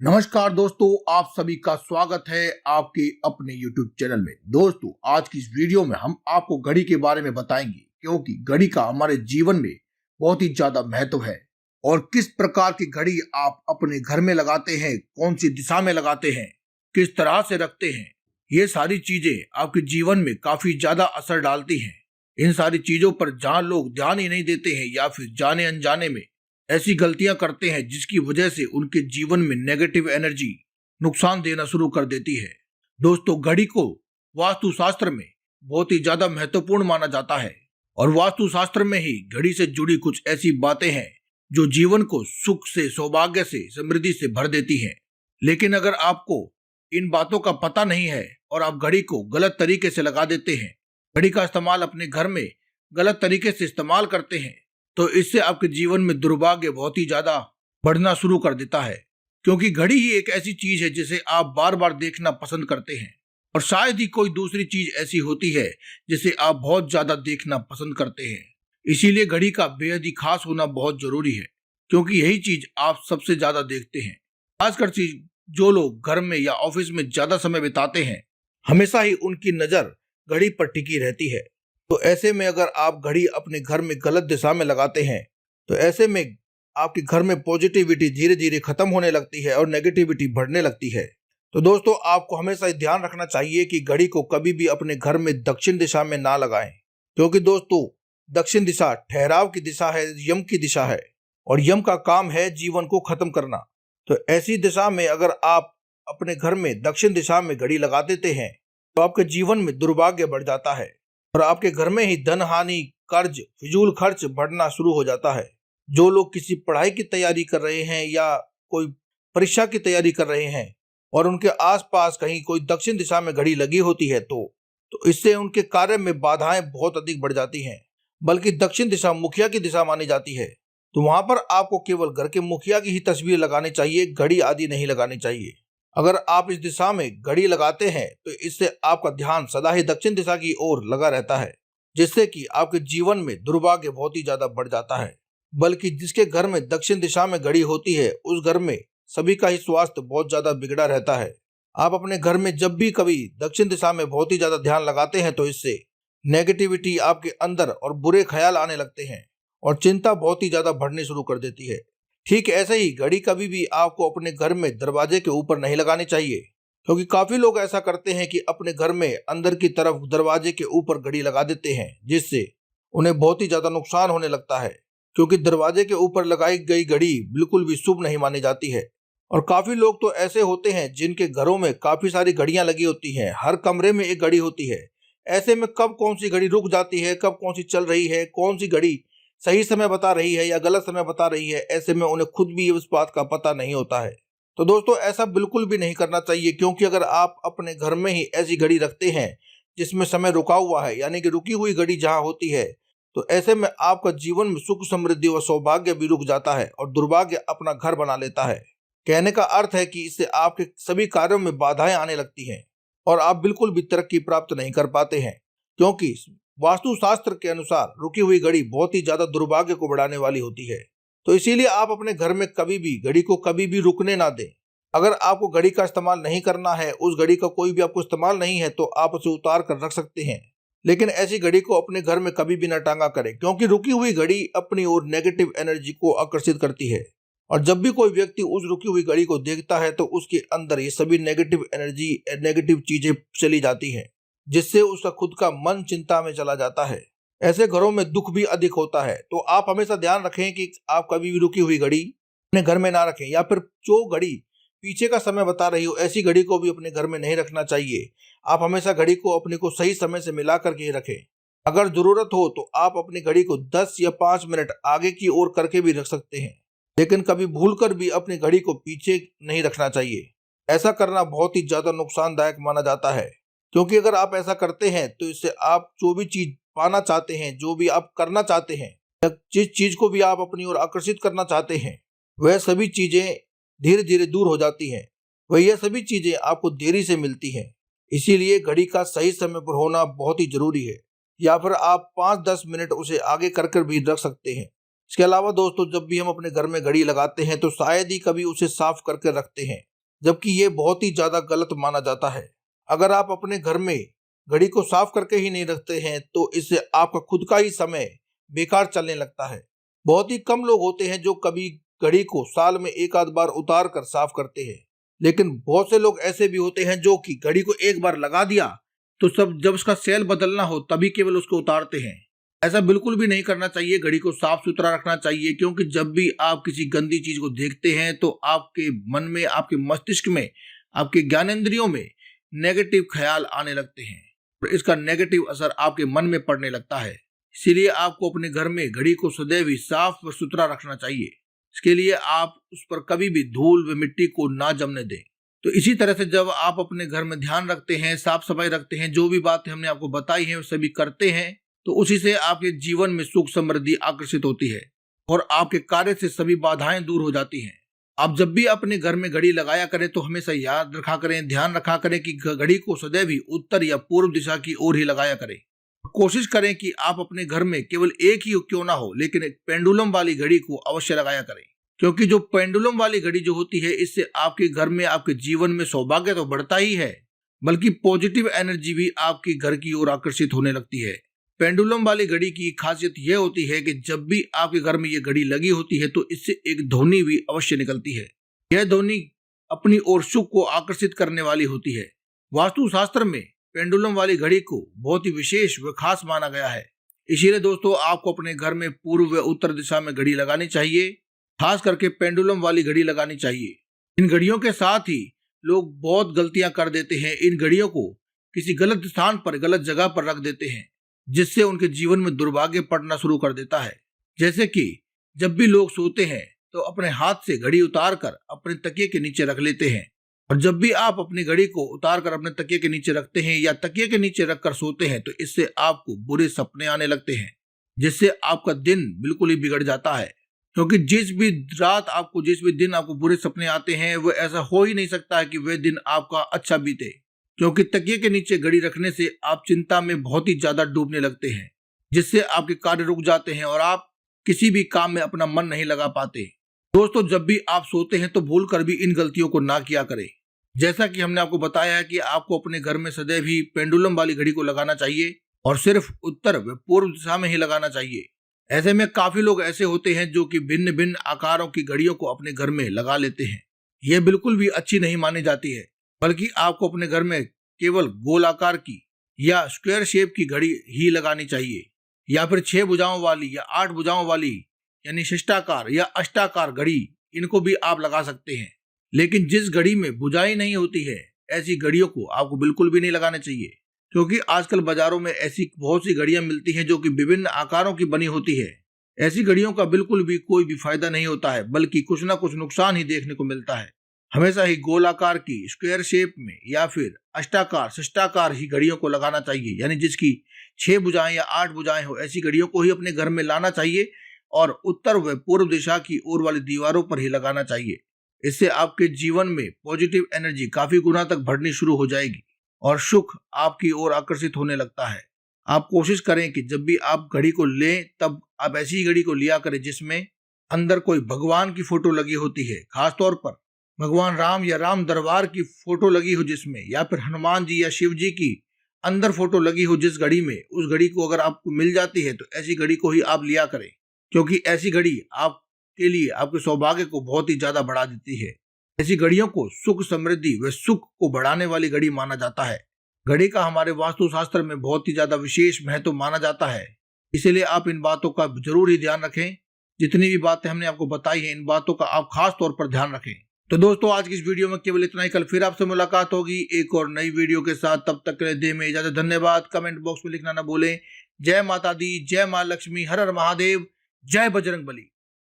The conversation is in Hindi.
नमस्कार दोस्तों, आप सभी का स्वागत है आपके अपने YouTube चैनल में। दोस्तों, आज की इस वीडियो में हम आपको घड़ी के बारे में बताएंगे, क्योंकि घड़ी का हमारे जीवन में बहुत ही ज्यादा महत्व है। और किस प्रकार की घड़ी आप अपने घर में लगाते हैं, कौन सी दिशा में लगाते हैं, किस तरह से रखते हैं, ये सारी चीजें आपके जीवन में काफी ज्यादा असर डालती हैं। इन सारी चीजों पर जहाँ लोग ध्यान ही नहीं देते हैं या फिर जाने अनजाने में ऐसी गलतियां करते हैं जिसकी वजह से उनके जीवन में नेगेटिव एनर्जी नुकसान देना शुरू कर देती है। दोस्तों, घड़ी को वास्तुशास्त्र में बहुत ही ज्यादा महत्वपूर्ण माना जाता है और वास्तुशास्त्र में ही घड़ी से जुड़ी कुछ ऐसी बातें हैं जो जीवन को सुख से, सौभाग्य से, समृद्धि से भर देती हैं। लेकिन अगर आपको इन बातों का पता नहीं है और आप घड़ी को गलत तरीके से लगा देते हैं, घड़ी का इस्तेमाल अपने घर में गलत तरीके से इस्तेमाल करते हैं, तो इससे आपके जीवन में दुर्भाग्य बहुत ही ज्यादा बढ़ना शुरू कर देता है। क्योंकि घड़ी ही एक ऐसी चीज है जिसे आप बार बार देखना पसंद करते हैं और शायद ही कोई दूसरी चीज ऐसी होती है जिसे आप बहुत ज्यादा देखना पसंद करते हैं। इसीलिए घड़ी का बेहद ही खास होना बहुत जरूरी है, क्योंकि यही चीज आप सबसे ज्यादा देखते हैं। खासकर जो लोग घर में या ऑफिस में ज्यादा समय बिताते हैं, हमेशा ही उनकी नजर घड़ी पर टिकी रहती है। तो ऐसे में अगर आप घड़ी अपने घर में गलत दिशा में लगाते हैं, तो ऐसे में आपके घर में पॉजिटिविटी धीरे धीरे खत्म होने लगती है और नेगेटिविटी बढ़ने लगती है। तो दोस्तों, आपको हमेशा ध्यान रखना चाहिए कि घड़ी को कभी भी अपने घर में दक्षिण दिशा में ना लगाएं, क्योंकि दोस्तों दक्षिण दिशा ठहराव की दिशा है, यम की दिशा है और यम का काम है जीवन को खत्म करना। तो ऐसी दिशा में अगर आप अपने घर में दक्षिण दिशा में घड़ी लगा देते हैं तो आपके जीवन में दुर्भाग्य बढ़ जाता है और आपके घर में ही धन हानि, कर्ज, फिजूल खर्च बढ़ना शुरू हो जाता है। जो लोग किसी पढ़ाई की तैयारी कर रहे हैं या कोई परीक्षा की तैयारी कर रहे हैं और उनके आसपास कहीं कोई दक्षिण दिशा में घड़ी लगी होती है तो इससे उनके कार्य में बाधाएं बहुत अधिक बढ़ जाती हैं। बल्कि दक्षिण दिशा मुखिया की दिशा मानी जाती है, तो वहां पर आपको केवल घर के मुखिया की ही तस्वीर लगानी चाहिए, घड़ी आदि नहीं लगानी चाहिए। अगर आप इस दिशा में घड़ी लगाते हैं तो इससे आपका ध्यान सदा ही दक्षिण दिशा की ओर लगा रहता है, जिससे कि आपके जीवन में दुर्भाग्य बहुत ही ज्यादा बढ़ जाता है। बल्कि जिसके घर में दक्षिण दिशा में घड़ी होती है, उस घर में सभी का ही स्वास्थ्य बहुत ज्यादा बिगड़ा रहता है। आप अपने घर में जब भी कभी दक्षिण दिशा में बहुत ही ज्यादा ध्यान लगाते हैं तो इससे नेगेटिविटी आपके अंदर और बुरे ख्याल आने लगते हैं और चिंता बहुत ही ज्यादा बढ़नी शुरू कर देती है। ठीक ऐसे ही घड़ी कभी भी आपको अपने घर में दरवाजे के ऊपर नहीं लगानी चाहिए, क्योंकि काफी लोग ऐसा करते हैं कि अपने घर में अंदर की तरफ दरवाजे के ऊपर घड़ी लगा देते हैं, जिससे उन्हें बहुत ही ज्यादा नुकसान होने लगता है। क्योंकि दरवाजे के ऊपर लगाई गई घड़ी बिल्कुल भी शुभ नहीं मानी जाती है। और काफी लोग तो ऐसे होते हैं जिनके घरों में काफी सारी घड़ियां लगी होती हैं, हर कमरे में एक घड़ी होती है। ऐसे में कब कौन सी घड़ी रुक जाती है, कब कौन सी चल रही है, कौन सी घड़ी सही समय बता रही है या गलत समय बता रही है, ऐसे में उन्हें खुद भी उस बात का पता नहीं होता है। तो दोस्तों, ऐसा बिल्कुल भी नहीं करना चाहिए, क्योंकि अगर आप अपने घर में ही ऐसी घड़ी रखते हैं जिसमें समय रुका हुआ है, यानी कि रुकी हुई घड़ी जहां होती है, तो ऐसे में आपका जीवन में सुख, समृद्धि और सौभाग्य भी रुक जाता है और दुर्भाग्य अपना घर बना लेता है। कहने का अर्थ है कि इससे आपके सभी कार्यों में बाधाएं आने लगती हैं और आप बिल्कुल भी तरक्की प्राप्त नहीं कर पाते हैं। क्योंकि वास्तुशास्त्र के अनुसार रुकी हुई घड़ी बहुत ही ज्यादा दुर्भाग्य को बढ़ाने वाली होती है। तो इसीलिए आप अपने घर में कभी भी घड़ी को कभी भी रुकने ना दें। अगर आपको घड़ी का इस्तेमाल नहीं करना है, उस घड़ी का कोई भी आपको इस्तेमाल नहीं है, तो आप उसे उतार कर रख सकते हैं। लेकिन ऐसी घड़ी को अपने घर में कभी भी न टांगा करें, क्योंकि रुकी हुई घड़ी अपनी ओर नेगेटिव एनर्जी को आकर्षित करती है और जब भी कोई व्यक्ति उस रुकी हुई घड़ी को देखता है तो उसके अंदर ये सभी नेगेटिव एनर्जी, नेगेटिव चीजें चली जाती हैं, जिससे उसका खुद का मन चिंता में चला जाता है। ऐसे घरों में दुख भी अधिक होता है। तो आप हमेशा ध्यान रखें कि आप कभी भी रुकी हुई घड़ी अपने घर में ना रखें, या फिर जो घड़ी पीछे का समय बता रही हो, ऐसी घड़ी को भी अपने घर में नहीं रखना चाहिए। आप हमेशा घड़ी को अपने को सही समय से मिला करके ही रखें। अगर जरूरत हो तो आप अपनी घड़ी को 10 या 5 मिनट आगे की ओर करके भी रख सकते हैं, लेकिन कभी भूलकर भी अपनी घड़ी को पीछे नहीं रखना चाहिए। ऐसा करना बहुत ही ज्यादा नुकसानदायक माना जाता है, क्योंकि अगर आप ऐसा करते हैं तो इससे आप जो भी चीज पाना चाहते हैं, जो भी आप करना चाहते हैं, जिस चीज को भी आप अपनी ओर आकर्षित करना चाहते हैं, वह सभी चीजें धीरे धीरे दूर हो जाती हैं। वह यह सभी चीजें आपको देरी से मिलती हैं। इसीलिए घड़ी का सही समय पर होना बहुत ही जरूरी है, या फिर आप 5-10 मिनट उसे आगे कर भी रख सकते हैं। इसके अलावा दोस्तों, जब भी हम अपने घर में घड़ी लगाते हैं तो शायद ही कभी उसे साफ करके रखते हैं। जबकि ये बहुत ही ज्यादा गलत माना जाता है। अगर आप अपने घर में घड़ी को साफ करके ही नहीं रखते हैं तो इससे आपका खुद का ही समय बेकार चलने लगता है। बहुत ही कम लोग होते हैं जो कभी घड़ी को साल में एक आध बार उतार कर साफ करते हैं, लेकिन बहुत से लोग ऐसे भी होते हैं जो कि घड़ी को एक बार लगा दिया तो सब जब उसका सेल बदलना हो तभी केवल उसको उतारते हैं। ऐसा बिल्कुल भी नहीं करना चाहिए। घड़ी को साफ सुथरा रखना चाहिए, क्योंकि जब भी आप किसी गंदी चीज को देखते हैं तो आपके मन में, आपके मस्तिष्क में, आपके ज्ञानेंद्रियों में नेगेटिव ख्याल आने लगते हैं और इसका नेगेटिव असर आपके मन में पड़ने लगता है। इसीलिए आपको अपने घर में घड़ी को सदैव ही साफ व सुथरा रखना चाहिए। इसके लिए आप उस पर कभी भी धूल व मिट्टी को ना जमने दें। तो इसी तरह से जब आप अपने घर में ध्यान रखते हैं, साफ सफाई रखते हैं, जो भी बातें हमने आपको बताई हैं वो सभी करते हैं, तो उसी से आपके जीवन में सुख समृद्धि आकर्षित होती है और आपके कार्य से सभी बाधाएं दूर हो जाती हैं। आप जब भी अपने घर में घड़ी लगाया करें तो हमेशा याद रखा करें, ध्यान रखा करें कि घड़ी को सदैव ही उत्तर या पूर्व दिशा की ओर ही लगाया करें। कोशिश करें कि आप अपने घर में केवल एक ही क्यों ना हो, लेकिन एक पेंडुलम वाली घड़ी को अवश्य लगाया करें, क्योंकि जो पेंडुलम वाली घड़ी जो होती है इससे आपके घर में, आपके जीवन में सौभाग्य तो बढ़ता ही है, बल्कि पॉजिटिव एनर्जी भी आपके घर की ओर आकर्षित होने लगती है। पेंडुलम वाली घड़ी की खासियत यह होती है कि जब भी आपके घर में ये घड़ी लगी होती है तो इससे एक ध्वनि भी अवश्य निकलती है। यह ध्वनि अपनी ओर सुख को आकर्षित करने वाली होती है। वास्तुशास्त्र में पेंडुलम वाली घड़ी को बहुत ही विशेष व खास माना गया है। इसीलिए दोस्तों आपको अपने घर में पूर्व व उत्तर दिशा में घड़ी लगानी चाहिए, खास करके पेंडुलम वाली घड़ी लगानी चाहिए। इन घड़ियों के साथ ही लोग बहुत गलतियां कर देते हैं। इन घड़ियों को किसी गलत स्थान पर, गलत जगह पर रख देते हैं, जिससे उनके जीवन में दुर्भाग्य पड़ना शुरू कर देता है। जैसे कि जब भी लोग सोते हैं तो अपने हाथ से घड़ी उतार कर अपने तकिए के नीचे रख लेते हैं, और जब भी आप अपनी घड़ी को उतार कर अपने तकिए के नीचे रखते हैं या तकिए के नीचे रखकर सोते हैं तो इससे आपको बुरे सपने आने लगते हैं, जिससे आपका दिन बिल्कुल ही बिगड़ जाता है। क्योंकि जिस भी दिन आपको बुरे सपने आते हैं वो ऐसा हो ही नहीं सकता है कि वह दिन आपका अच्छा बीते, क्योंकि तकिए के नीचे घड़ी रखने से आप चिंता में बहुत ही ज्यादा डूबने लगते हैं, जिससे आपके कार्य रुक जाते हैं और आप किसी भी काम में अपना मन नहीं लगा पाते। दोस्तों जब भी आप सोते हैं तो भूल कर भी इन गलतियों को ना किया करें। जैसा कि हमने आपको बताया है कि आपको अपने घर में सदैव ही पेंडुलम वाली घड़ी को लगाना चाहिए और सिर्फ उत्तर व पूर्व दिशा में ही लगाना चाहिए। ऐसे में काफी लोग ऐसे होते हैं जो कि भिन्न भिन्न आकारों की घड़ियों को अपने घर में लगा लेते हैं। यह बिल्कुल भी अच्छी नहीं मानी जाती है, बल्कि आपको अपने घर में केवल गोल आकार की या स्क्वायर शेप की घड़ी ही लगानी चाहिए, या फिर 6 भुजाओं वाली या 8 भुजाओं वाली यानी शिष्टाकार या अष्टाकार घड़ी, इनको भी आप लगा सकते हैं। लेकिन जिस घड़ी में भुजाएं नहीं होती है ऐसी घड़ियों को आपको बिल्कुल भी नहीं लगाना चाहिए, क्योंकि आजकल बाजारों में ऐसी बहुत सी घड़ियां मिलती हैं जो कि विभिन्न आकारों की बनी होती है। ऐसी घड़ियों का बिल्कुल भी कोई भी फायदा नहीं होता है, बल्कि कुछ ना कुछ नुकसान ही देखने को मिलता है। हमेशा ही गोलाकार की, स्क्वायर शेप में या फिर अष्टाकार, शिष्टाकार ही घड़ियों को लगाना चाहिए, यानी जिसकी 6 भुजाएं या 8 भुजाएं हो ऐसी घड़ियों को ही अपने घर में लाना चाहिए और उत्तर व पूर्व दिशा की ओर वाली दीवारों पर ही लगाना चाहिए। इससे आपके जीवन में पॉजिटिव एनर्जी काफी गुना तक बढ़नी शुरू हो जाएगी और सुख आपकी ओर आकर्षित होने लगता है। आप कोशिश करें कि जब भी आप घड़ी को लें तब आप ऐसी घड़ी को लिया करें जिसमें अंदर कोई भगवान की फोटो लगी होती है, खासतौर पर भगवान राम या राम दरबार की फोटो लगी हो जिसमें, या फिर हनुमान जी या शिव जी की अंदर फोटो लगी हो जिस घड़ी में, उस घड़ी को अगर आपको मिल जाती है तो ऐसी घड़ी को ही आप लिया करें, क्योंकि ऐसी घड़ी आपके लिए आपके सौभाग्य को बहुत ही ज्यादा बढ़ा देती है। ऐसी घड़ियों को सुख समृद्धि व सुख को बढ़ाने वाली घड़ी माना जाता है। घड़ी का हमारे वास्तुशास्त्र में बहुत ही ज्यादा विशेष महत्व माना जाता है, इसीलिए आप इन बातों का जरूर ही ध्यान रखें। जितनी भी बातें हमने आपको बताई हैं इन बातों का आप खास तौर पर ध्यान रखें। तो दोस्तों आज की इस वीडियो में केवल इतना ही। कल फिर आपसे मुलाकात होगी एक और नई वीडियो के साथ। तब तक के लिए दे में इजाजत। धन्यवाद। कमेंट बॉक्स में लिखना न भूलें। जय माता दी, जय मां लक्ष्मी, हर हर महादेव, जय बजरंग बली।